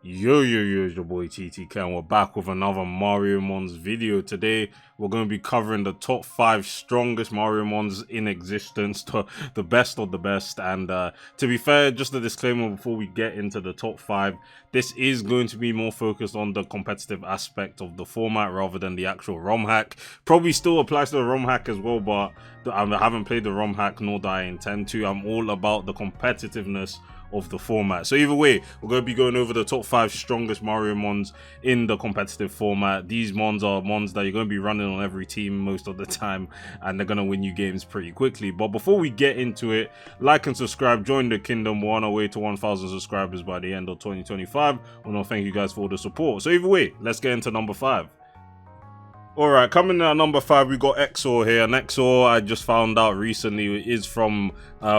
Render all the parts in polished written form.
Yo, it's your boy TTK and we're back with another Mariomons video. Today, we're going to be covering the top 5 strongest Mariomons in existence, the best of the best. And to be fair, just a disclaimer before we get into the top 5, this is going to be more focused on the competitive aspect of the format rather than the actual ROM hack. Probably still applies to the ROM hack as well, but I haven't played the ROM hack, nor do I intend to. I'm all about the competitiveness of the format. So either way, we're going to be going over the top 5 strongest Mariomons in the competitive format. These mons are mons that you're going to be running on every team most of the time, and they're going to win you games pretty quickly. But before we get into it, like and subscribe, join the kingdom. We're on our way to 1,000 subscribers by the end of 2025. I want to thank you guys for all the support. So either way, let's get into number 5. Alright, coming in at number 5, we got Exor here, and Exor, I just found out recently, is from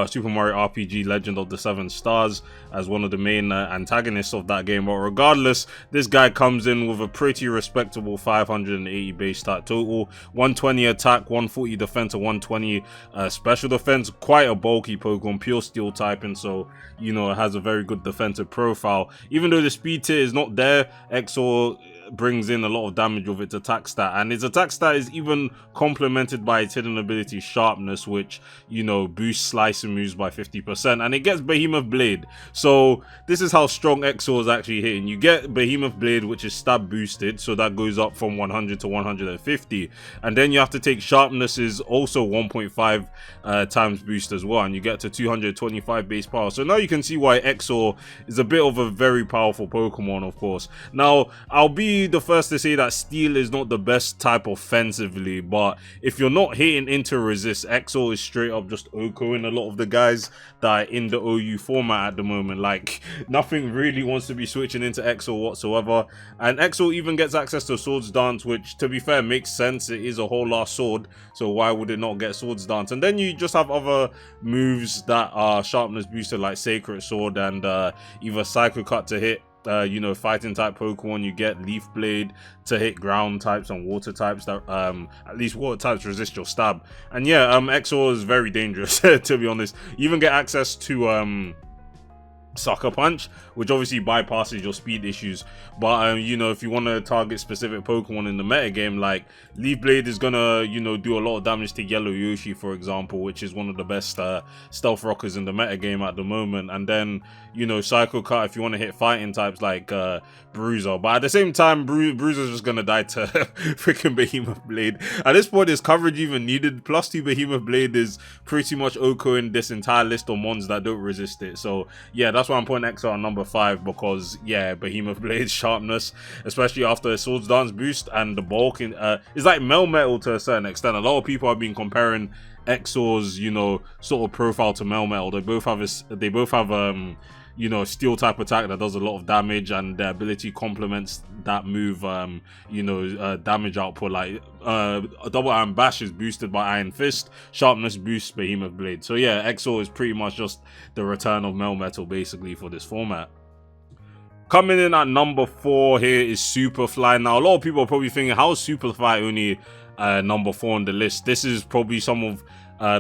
Super Mario RPG Legend of the Seven Stars as one of the main antagonists of that game. But regardless, this guy comes in with a pretty respectable 580 base stat total, 120 attack, 140 defense, and 120 special defense. Quite a bulky Pokemon, pure steel typing, so you know it has a very good defensive profile. Even though the speed tier is not there, Exor brings in a lot of damage with its attack stat, and its attack stat is even complemented by its hidden ability Sharpness, which, you know, boosts slicing moves by 50%, and it gets Behemoth Blade. So this is how strong Exor is actually hitting. You get Behemoth Blade, which is stab boosted, so that goes up from 100 to 150, and then you have to take Sharpness is also 1.5 times boost as well, and you get to 225 base power. So now you can see why Exor is a bit of a very powerful Pokemon, of course. Now, I'll be the first to say that Steel is not the best type offensively, but if you're not hitting into resist, Exor is straight up just OHKOing a lot of the guys that are in the OU format at the moment. Like, nothing really wants to be switching into Exor whatsoever, and Exor even gets access to Swords Dance, which, to be fair, makes sense. It is a whole last sword, so why would it not get Swords Dance? And then you just have other moves that are sharpness boosted, like Sacred Sword and either Psycho Cut to hit you know, fighting type Pokemon. You get Leaf Blade to hit ground types and water types that at least water types resist your stab. And yeah, Exor is very dangerous to be honest. You even get access to Sucker Punch, which obviously bypasses your speed issues, but you know, if you want to target specific Pokemon in the metagame, like Leaf Blade is gonna, you know, do a lot of damage to Yellow Yoshi, for example, which is one of the best stealth rockers in the metagame at the moment. And then, you know, Psycho Cut if you want to hit fighting types like Bruiser, but at the same time, Bruiser's just gonna die to freaking Behemoth Blade. At this point, is coverage even needed? Plus 2 Behemoth Blade is pretty much OHKOing this entire list of mons that don't resist it. So yeah, that's why I'm putting Exor on number 5, because yeah, Behemoth Blade Sharpness, especially after a Swords Dance boost, and the bulk in it's like Melmetal to a certain extent. A lot of people have been comparing Exor's, you know, sort of profile to Melmetal. They both have you know, steel type attack that does a lot of damage, and their ability complements that move, you know, damage output. Like a double iron bash is boosted by Iron Fist, sharpness boosts Behemoth Blade. So yeah, Exor is pretty much just the return of Melmetal basically for this format. Coming in at number 4 here is Superfly. Now, a lot of people are probably thinking, how is Superfly only number 4 on the list? This is probably some of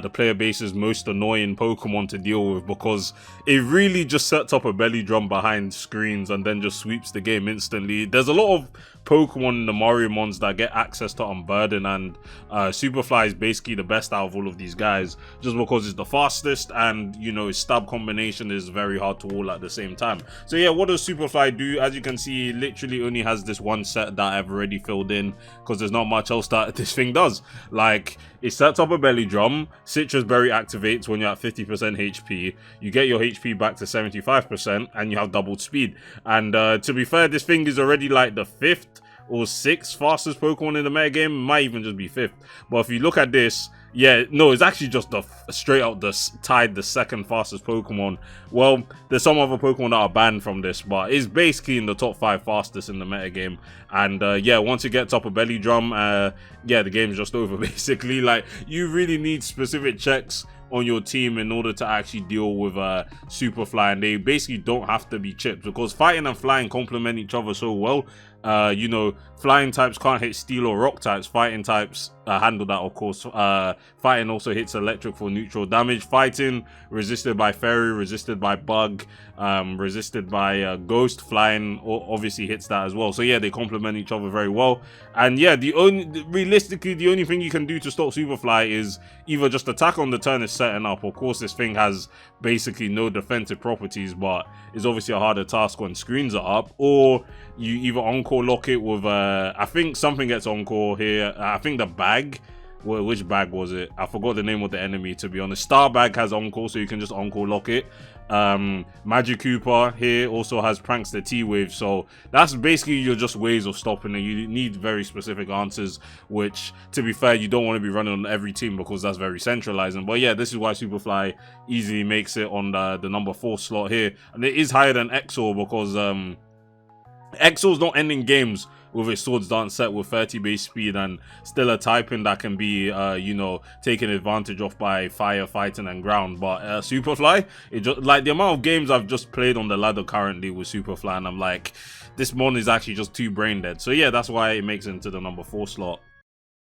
the player base's most annoying Pokemon to deal with, because it really just sets up a belly drum behind screens and then just sweeps the game instantly. There's a lot of Pokemon in the Mariomons that get access to Unburden, and Superfly is basically the best out of all of these guys, just because it's the fastest, and you know, his stab combination is very hard to wall at the same time. So yeah, what does Superfly do? As you can see, it literally only has this one set that I've already filled in, because there's not much else that this thing does. Like, it sets up a belly drum, Citrus Berry activates when you're at 50% HP, you get your HP back to 75%, and you have doubled speed. And to be fair, this thing is already like the 5th or 6th fastest Pokemon in the metagame, might even just be 5th. But if you look at this, yeah, no, it's actually just the straight out tied the 2nd fastest Pokemon. Well, there's some other Pokemon that are banned from this, but it's basically in the top 5 fastest in the metagame. And yeah, once it gets up a belly drum, yeah, the game's just over basically. Like, you really need specific checks on your team in order to actually deal with Superfly, and they basically don't have to be chipped, because fighting and flying complement each other so well. You know, flying types can't hit steel or rock types. Fighting types handle that, of course. Fighting also hits electric for neutral damage. Fighting resisted by fairy, resisted by bug, resisted by ghost. Flying obviously hits that as well. So yeah, they complement each other very well. And yeah, realistically, the only thing you can do to stop Superfly is either just attack on the turn it's setting up. Of course, this thing has basically no defensive properties, but it's obviously a harder task when screens are up. Or you either encore lock it with I think something gets encore here. I think the bag. Well, which bag was it? I forgot the name of the enemy, to be honest. Star bag has encore, so you can just encore lock it. Magic Cooper here also has Prankster T-Wave, so that's basically your just ways of stopping it. You need very specific answers, which, to be fair, you don't want to be running on every team because that's very centralizing. But yeah, this is why Superfly easily makes it on the number 4 slot here, and it is higher than Exor because Exor's not ending games with its Swords Dance set with 30 base speed and still a typing that can be, you know, taken advantage of by fire, fighting, and ground. But Superfly, it just, like, the amount of games I've just played on the ladder currently with Superfly, and I'm like, this mon is actually just too brain dead. So yeah, that's why it makes it into the number 4 slot.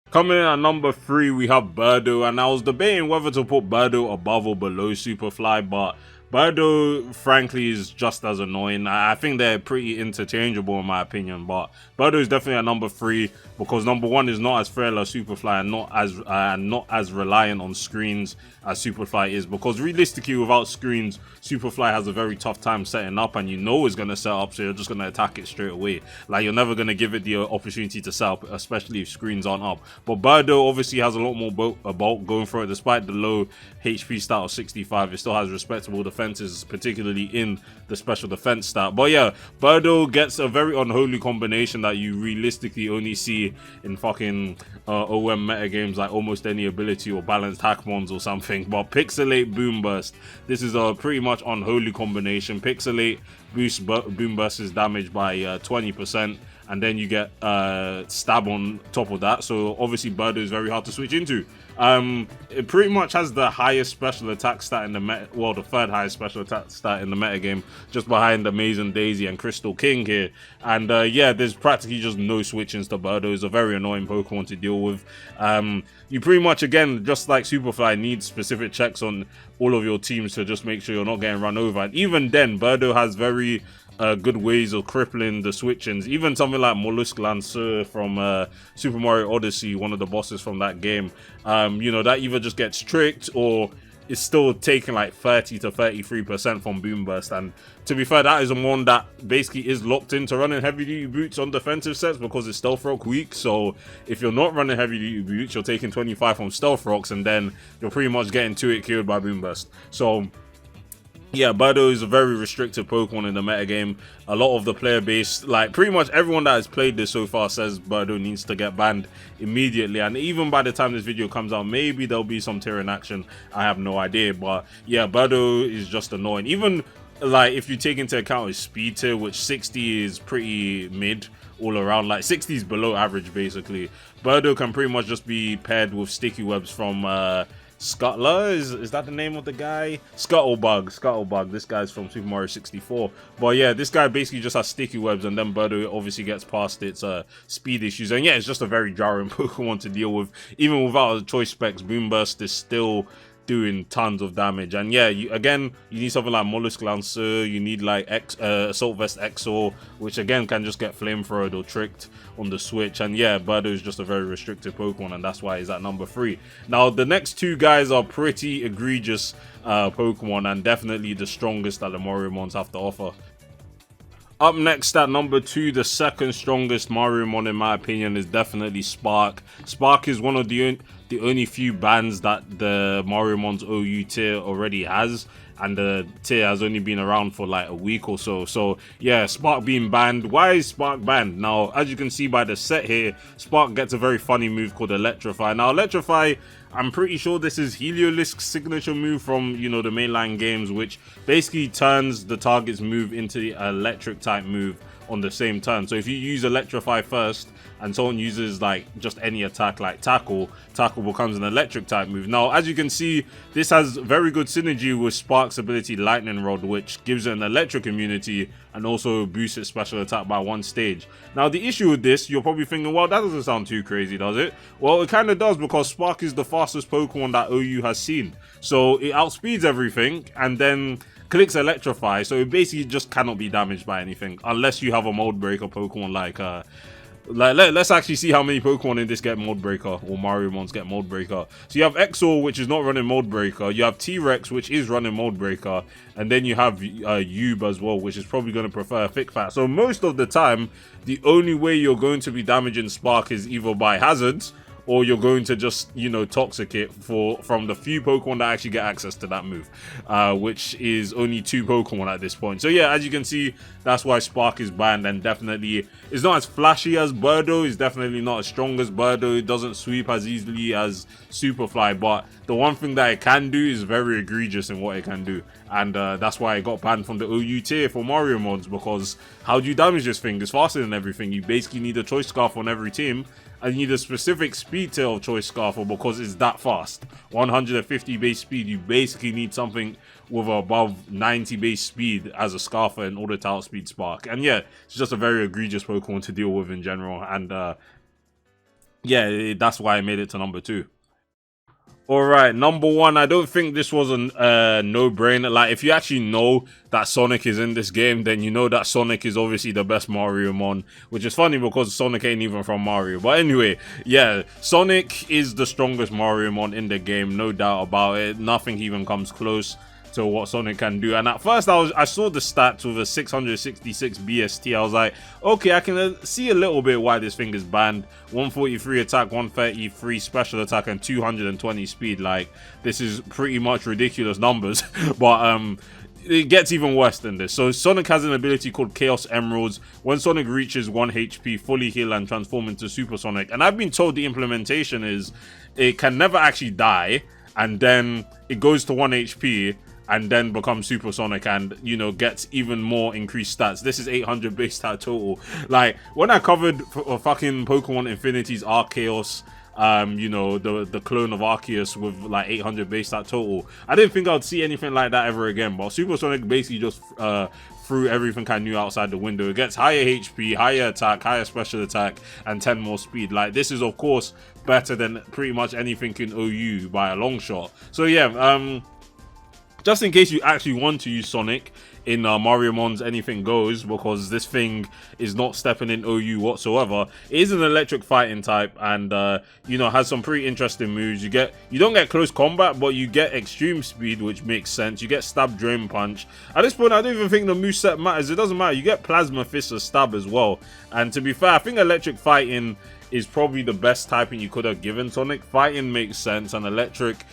Coming in at number 3, we have Birdo, and I was debating whether to put Birdo above or below Superfly, but Birdo, frankly, is just as annoying. I think they're pretty interchangeable in my opinion, but Birdo is definitely at number 3 because number 1 is not as frail as Superfly and not as reliant on screens as Superfly is, because realistically, without screens, Superfly has a very tough time setting up, and you know it's going to set up, so you're just going to attack it straight away. Like, you're never going to give it the opportunity to set up, especially if screens aren't up. But Birdo obviously has a lot more bulk going for it. Despite the low HP stat of 65, it still has respectable defenses, particularly in the special defense stat. But yeah, Birdo gets a very unholy combination that you realistically only see in fucking OM metagames, like almost any ability or balanced hackmons or something. But Pixelate Boom Burst, this is a pretty much unholy combination. Pixelate boosts Boom Burst's damage by 20%, and then you get stab on top of that. So obviously Birdo is very hard to switch into. It pretty much has the highest special attack stat in the the 3rd highest special attack stat in the metagame, just behind Amazing Daisy and Crystal King here. And yeah, there's practically just no switchings to Birdo. It's a very annoying Pokemon to deal with. You pretty much, again, just like Superfly, need specific checks on all of your teams to just make sure you're not getting run over. And even then, Birdo has very good ways of crippling the switch-ins. Even something like Mollusk Lanceur from Super Mario Odyssey, one of the bosses from that game, you know, that either just gets tricked or is still taking like 30 to 33% from Boom Burst. And to be fair, that is a one that basically is locked into running heavy duty boots on defensive sets because it's Stealth Rock weak. So if you're not running heavy duty boots, you're taking 25 from Stealth Rocks, and then you're pretty much getting 2-hit killed by Boom Burst. So yeah, Birdo is a very restricted Pokemon in the metagame. A lot of the player base, like pretty much everyone that has played this so far, says Birdo needs to get banned immediately. And even by the time this video comes out, maybe there'll be some tier in action. I have no idea. But yeah, Birdo is just annoying. Even like if you take into account his speed tier, which 60 is pretty mid all around, like 60 is below average basically. Birdo can pretty much just be paired with sticky webs from Scuttler, is that the name of the guy? Scuttlebug. This guy's from Super Mario 64. But yeah, this guy basically just has sticky webs, and then Birdo obviously gets past its speed issues. And yeah, it's just a very jarring Pokemon to deal with. Even without the choice specs, Boom Burst is still doing tons of damage. And yeah, you need something like Mollusk Lanceur. You need like Assault Vest Exor, which again can just get flamethrowed or tricked on the switch. And yeah, Birdo is just a very restricted Pokemon, and that's why he's at number 3. Now the next 2 guys are pretty egregious Pokemon, and definitely the strongest that the Mariomons have to offer. Up next at number 2, the second strongest Mariomon in my opinion is definitely Spark. Spark is one of the only few bans that the Mariomons OU tier already has, and the tier has only been around for like a week or so. So yeah, Spark being banned. Why is Spark banned? Now, as you can see by the set here, Spark gets a very funny move called Electrify. Now, Electrify, I'm pretty sure this is Heliolisk's signature move from, you know, the mainline games, which basically turns the target's move into the electric type move on the same turn. So if you use Electrify first and someone uses like just any attack like Tackle becomes an electric type move. Now, as you can see, this has very good synergy with Spark's ability Lightning Rod, which gives it an electric immunity and also boosts its special attack by 1 stage. Now, the issue with this, you're probably thinking, well, that doesn't sound too crazy, does it? Well, it kind of does, because Spark is the fastest Pokemon that OU has seen. So it outspeeds everything and then clicks Electrify, so it basically just cannot be damaged by anything unless you have a Mold Breaker Pokemon like let's actually see how many Pokemon in this get Mold Breaker, or Mariomons get Mold Breaker. So you have Exor, which is not running Mold Breaker. You have T-Rex, which is running Mold Breaker. And then you have Yube as well, which is probably going to prefer Thick Fat. So most of the time, the only way you're going to be damaging Spark is either by hazards, or you're going to just, you know, Toxic it from the few Pokemon that actually get access to that move, which is only 2 Pokemon at this point. So yeah, as you can see, that's why Spark is banned, and definitely it's not as flashy as Birdo, it's definitely not as strong as Birdo, it doesn't sweep as easily as Superfly, but the one thing that it can do is very egregious in what it can do, and that's why it got banned from the OU tier for Mariomons, because how do you damage this thing? It's faster than everything. You basically need a Choice Scarf on every team, and you need a specific speed tail of Choice Scarfer because it's that fast. 150 base speed, you basically need something with above 90 base speed as a Scarfer in order to outspeed Spark. And yeah, it's just a very egregious Pokemon to deal with in general, and yeah, that's why I made it to number 2. Alright, number 1, I don't think this was a no-brainer. Like, if you actually know that Sonic is in this game, then you know that Sonic is obviously the best Mariomon, which is funny because Sonic ain't even from Mario. But anyway, yeah, Sonic is the strongest Mariomon in the game, no doubt about it. Nothing even comes close to what Sonic can do. And at first I saw the stats with a 666 BST. I was like, okay, I can see a little bit why this thing is banned. 143 attack, 133 special attack, and 220 speed. Like, this is pretty much ridiculous numbers. But it gets even worse than this. So Sonic has an ability called Chaos Emeralds. When Sonic reaches 1 HP, fully heal and transform into Super Sonic. And I've been told the implementation is it can never actually die, and then it goes to 1 HP and then becomes Super Sonic and, you know, gets even more increased stats. This is 800 base stat total. Like, when I covered fucking Pokemon Infinity's Arceus, you know, the clone of Arceus with like 800 base stat total, I didn't think I'd see anything like that ever again. But Super Sonic basically just threw everything I knew outside the window. It gets higher HP, higher attack, higher special attack, and 10 more speed. Like, this is of course better than pretty much anything in OU by a long shot. So yeah, just in case you actually want to use Sonic in Mariomons Anything Goes, because this thing is not stepping in OU whatsoever. It is an electric fighting type, and you know, has some pretty interesting moves. You don't get close combat, but you get extreme speed, which makes sense. You get Stab, Drain Punch. At this point, I don't even think the moveset matters. It doesn't matter. You get Plasma Fist as Stab as well. And to be fair, I think electric fighting is probably the best typing you could have given Sonic. Fighting makes sense, and electric,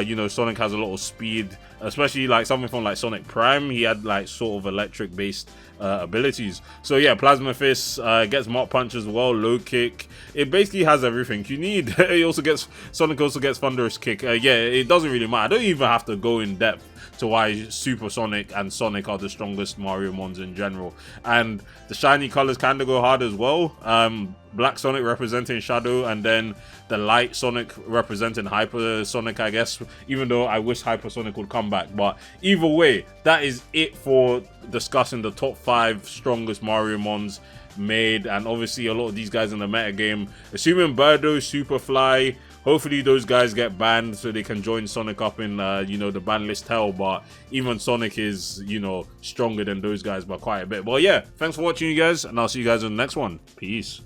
you know, Sonic has a lot of speed, especially like something from like Sonic Prime. He had like sort of electric based abilities. So yeah, Plasma Fist, gets Mach Punch as well, Low Kick. It basically has everything you need. Sonic also gets Thunderous Kick. Yeah, it doesn't really matter. I don't even have to go in depth to why Super Sonic and Sonic are the strongest Mariomons in general. And the shiny colors kind of go hard as well. Black Sonic representing Shadow, and then the Light Sonic representing Hyper Sonic, I guess, even though I wish Hyper Sonic would come back. But either way, that is it for discussing the top 5 strongest Mariomons made. And obviously a lot of these guys in the metagame, assuming Birdo, Superfly, hopefully those guys get banned so they can join Sonic up in you know, the ban list hell. But even Sonic is, you know, stronger than those guys by quite a bit. But yeah, thanks for watching, you guys, and I'll see you guys in the next one. Peace.